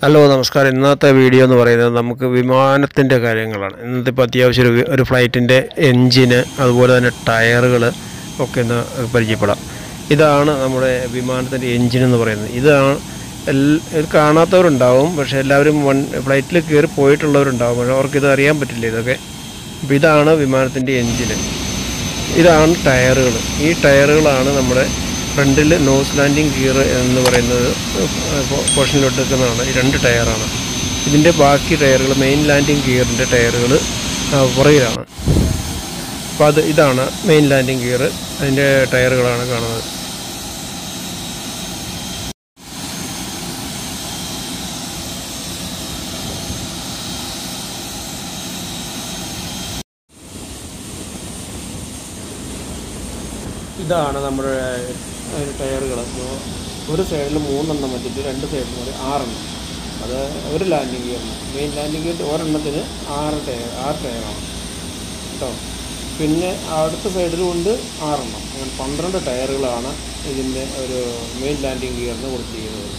Hello നമസ്കാരം. ഇന്നത്തെ video എന്ന് പറയുന്നത് നമുക്ക് വിമാനത്തിൻ്റെ കാര്യങ്ങളാണ്. ഇന്നത്തെ ഇപ്പോൾ അത്യാവശ്യം ഒരു ഫ്ലൈറ്റിൻ്റെ എൻജിന് അതുപോലെ തന്നെ ടയറുകൾ ഒക്കെ ഒന്ന് പരിചയപ്പെടാം. ഇതാണ് നമ്മുടെ വിമാനത്തിൻ്റെ എൻജിൻ എന്ന് പറയുന്നത്. ഇതാണ് ഇത് കാണാത്തവരുണ്ടാവും, പക്ഷേ എല്ലാവരും ഫ്ലൈറ്റിൽ കയറി പോയിട്ടുള്ളവരുണ്ടാവും, പക്ഷേ അവർക്കിത് അറിയാൻ പറ്റില്ല ഇതൊക്കെ. അപ്പോൾ ഇതാണ് വിമാനത്തിൻ്റെ എൻജിന്. ഇതാണ് ടയറുകൾ. ഈ ടയറുകളാണ് നമ്മുടെ ഫ്രണ്ടിൽ നോസ് ലാൻഡിങ് ഗിയർ എന്ന് പറയുന്നത് പോർഷനിലോട്ട് നിൽക്കുന്നതാണ്. ഈ രണ്ട് ടയറാണ്. ഇതിൻ്റെ ബാക്കി ടയറുകൾ മെയിൻ ലാൻഡിങ് ഗിയറിൻ്റെ ടയറുകൾ പുറകിലാണ്. അപ്പോൾ ഇതാണ് മെയിൻ ലാൻഡിങ് ഗിയർ. അതിൻ്റെ ടയറുകളാണ് കാണുന്നത്. ഇതാണ് നമ്മുടെ ടയറുകൾ. ഒരു സൈഡിൽ 3 വെച്ചിട്ട് രണ്ട് സൈഡിൽ 6 അത് ഒരു ലാൻഡിങ് ഗിയറിന്. മെയിൻ ലാൻഡിങ് ഗിയർ ഒരെണ്ണത്തിന് 6 ടയറാണ് കേട്ടോ. പിന്നെ അടുത്ത സൈഡിലും ഉണ്ട് 6. അങ്ങനെ 12 ടയറുകളാണ് ഇതിൻ്റെ ഒരു മെയിൻ ലാൻഡിങ് ഗിയറിന് കൊടുത്തിരിക്കുന്നത്.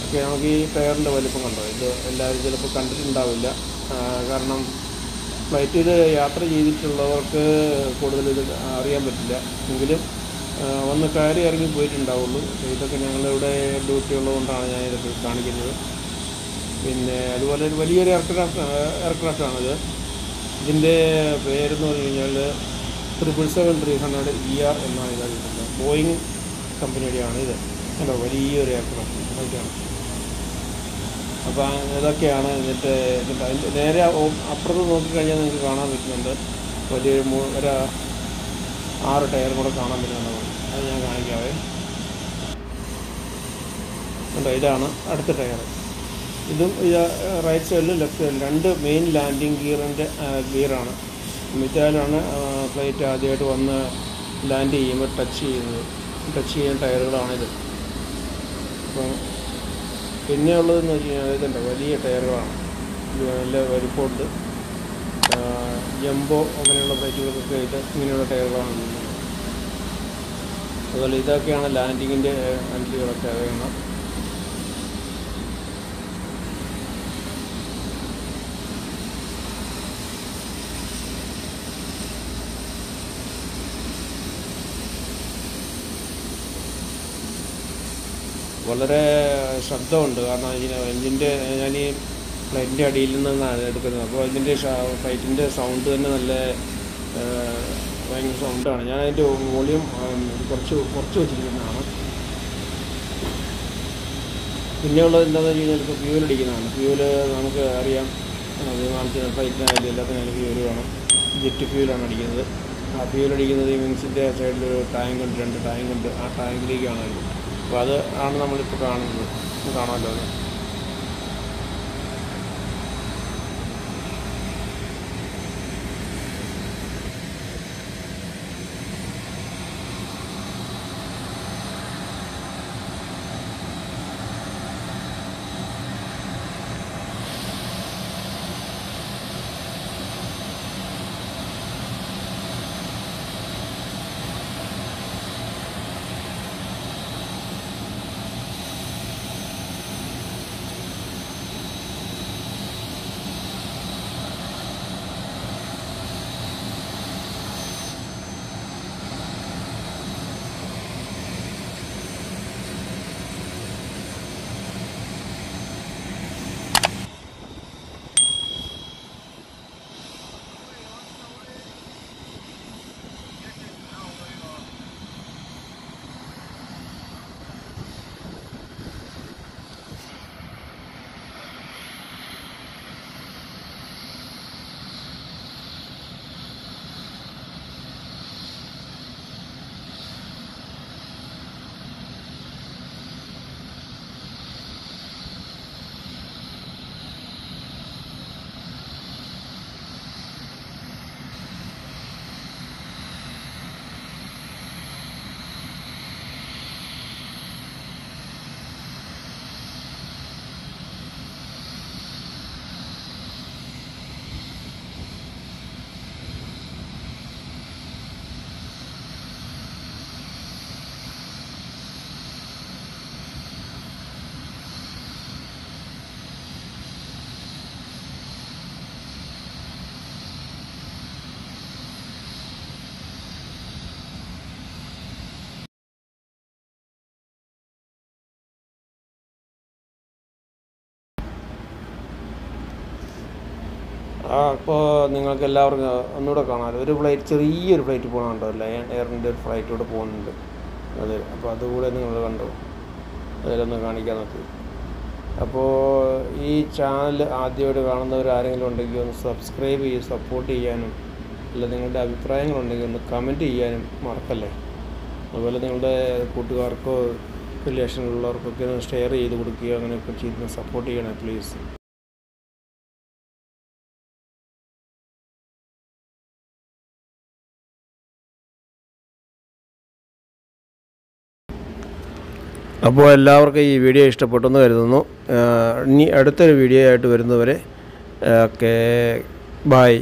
ഓക്കെ, നമുക്ക് ഈ ടയറിൻ്റെ വലിപ്പം കണ്ടോ? ഇത് എല്ലാവരും ചിലപ്പോൾ കണ്ടിട്ടുണ്ടാവില്ല. കാരണം ഫ്ലൈറ്റിൽ യാത്ര ചെയ്തിട്ടുള്ളവർക്ക് കൂടുതൽ ഇത് അറിയാൻ പറ്റില്ല. എങ്കിലും വന്ന് കയറി ഇറങ്ങി പോയിട്ടുണ്ടാവുള്ളൂ. ഇതൊക്കെ ഞങ്ങളിവിടെ ഡ്യൂട്ടി ഉള്ളതുകൊണ്ടാണ് ഞാൻ ഇതൊക്കെ കാണിക്കുന്നത്. പിന്നെ അതുപോലെ ഒരു വലിയൊരു എയർക്രാഫ്റ്റാണിത്. ഇതിൻ്റെ പേരെന്ന് പറഞ്ഞു കഴിഞ്ഞാൽ 777-300ER എന്നാണ് ഇത് കിട്ടുന്നത്. ബോയിങ് കമ്പനിയുടെയാണ് ഇത്. അല്ല, വലിയൊരു എയർക്രാഫ്റ്റ് അതൊക്കെയാണ്. അപ്പോൾ ഇതൊക്കെയാണ്. എന്നിട്ട് അതിൻ്റെ നേരെ അപ്പുറത്ത് നോക്കിക്കഴിഞ്ഞാൽ നിങ്ങൾക്ക് കാണാൻ പറ്റുന്നുണ്ട് വലിയൊരു 6 ടയർ കൂടെ കാണാൻ പറ്റുന്നുണ്ട്. അത് ഞാൻ കാണിക്കാവേ. ഉണ്ടോ? ഇതാണ് അടുത്ത ടയർ. ഇതും റൈറ്റ് സൈഡിലും ലെഫ്റ്റ് സൈഡിലും 2 മെയിൻ ലാൻഡിങ് ഗിയറാണ്. മിറ്റാലാണ് ഫ്ലൈറ്റ് ആദ്യമായിട്ട് വന്ന് ലാൻഡ് ചെയ്യുമ്പോൾ ടച്ച് ചെയ്യുന്ന ടയറുകളാണിത്. അപ്പം പിന്നെ ഉള്ളതെന്ന് വെച്ച് കഴിഞ്ഞാൽ ഇതുണ്ട്, വലിയ ടയറുകളാണ്. നല്ല വലിപ്പമുണ്ട്. ജംബോ അങ്ങനെയുള്ള ഫ്ലൈറ്റുകൾക്കൊക്കെ ഇങ്ങനെയുള്ള ടയറുകളാണ്. അതുപോലെ ഇതൊക്കെയാണ് ലാൻഡിങ്ങിൻ്റെ ഹാൻഡിലുകളൊക്കെ. അറിയണം. വളരെ ശബ്ദമുണ്ട്. കാരണം എൻജിൻ്റെ ഞാൻ ഈ ഫ്ലൈറ്റിൻ്റെ അടിയിൽ നിന്നാണ് എടുക്കുന്നത്. അപ്പോൾ ഇതിൻ്റെ ഫ്ലൈറ്റിൻ്റെ സൗണ്ട് തന്നെ നല്ല ഭയങ്കര സൗണ്ടാണ്. ഞാൻ അതിൻ്റെ വോളിയം കുറച്ച് വെച്ചിരിക്കുന്നതാണ്. പിന്നെയുള്ളത് എന്താണെന്ന് വെച്ച് കഴിഞ്ഞാൽ ഇപ്പോൾ ഫ്യൂൽ അടിക്കുന്നതാണ്. ഫ്യൂല് നമുക്ക് അറിയാം, വിമാനത്തിന് ഫ്ലൈറ്റിനായാലും എല്ലാത്തിനായാലും ഫ്യൂല് വേണം. ജെറ്റ് ഫ്യൂലാണ് അടിക്കുന്നത്. ആ ഫ്യൂൽ അടിക്കുന്നത് ഈ വിങ്സിൻ്റെ സൈഡിലൊരു ടാങ്കുണ്ട്, 2 ടാങ്കുണ്ട്. ആ ടാങ്കിലേക്കാണ് വരുന്നത്. അപ്പോൾ അത് ആണ് നമ്മളിപ്പോൾ കാണുന്നത്. കാണാമല്ലോ അത്. അപ്പോൾ നിങ്ങൾക്ക് എല്ലാവർക്കും ഒന്നുകൂടെ കാണാമല്ലോ. ഒരു ഫ്ലൈറ്റ്, ചെറിയൊരു ഫ്ലൈറ്റ് പോകണുണ്ടോ, ലയൺ എയറിൻ്റെ ഒരു ഫ്ലൈറ്റ് കൂടെ പോകുന്നുണ്ട്. അത് അപ്പോൾ അതുകൂടെ നിങ്ങൾ കണ്ടു, അതിലൊന്ന് കാണിക്കാൻ നോക്കി. അപ്പോൾ ഈ ചാനൽ ആദ്യമായിട്ട് കാണുന്നവർ ആരെങ്കിലും ഉണ്ടെങ്കിൽ ഒന്ന് സബ്സ്ക്രൈബ് ചെയ്ത് സപ്പോർട്ട് ചെയ്യാനും, അല്ല നിങ്ങളുടെ അഭിപ്രായങ്ങളുണ്ടെങ്കിൽ ഒന്ന് കമൻറ്റ് ചെയ്യാനും മറക്കല്ലേ. അതുപോലെ നിങ്ങളുടെ കൂട്ടുകാർക്കോ റിലേഷനിലുള്ളവർക്കൊക്കെ ഒന്ന് ഷെയർ ചെയ്ത് കൊടുക്കുകയോ അങ്ങനെയൊക്കെ ചെയ്ത് സപ്പോർട്ട് ചെയ്യണേ പ്ലീസ്. അപ്പോൾ എല്ലാവർക്കും ഈ വീഡിയോ ഇഷ്ടപ്പെട്ടെന്ന് കരുതുന്നു. ഇനി അടുത്തൊരു വീഡിയോ ആയിട്ട് വരുന്നവരെ ഓക്കെ, ബൈ.